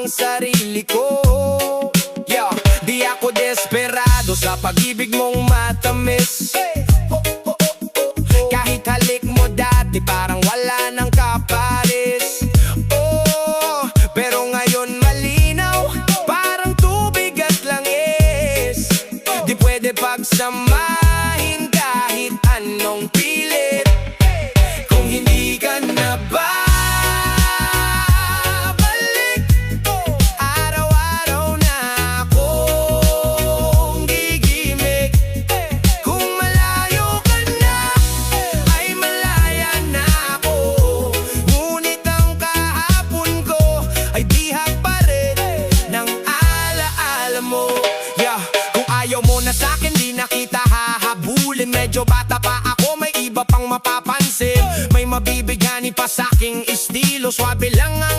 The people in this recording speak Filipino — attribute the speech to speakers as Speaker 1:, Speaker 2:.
Speaker 1: ang sarili ko. Yeah, di ako desperado sa pag-ibig mong matamis. Kahit halik mo dati parang wala nang kapares. Oh, pero ngayon malinaw, parang tubig at langis. Di pwede pagsamahin kahit anong pilit. Kung hindi ka na babalik, araw-araw na akong gigimik. Kung malayo ka na, ay malaya na ako. Ngunit ang kahapon ko ay bihag pa rin ng alaala mo. Yeah, kung ayaw mo na sa'kin, di na kita hahabulin. Medyo bata pa ako, may iba pang mapapansin. May mabibighani pa sa'king estilo. Swabe lang ang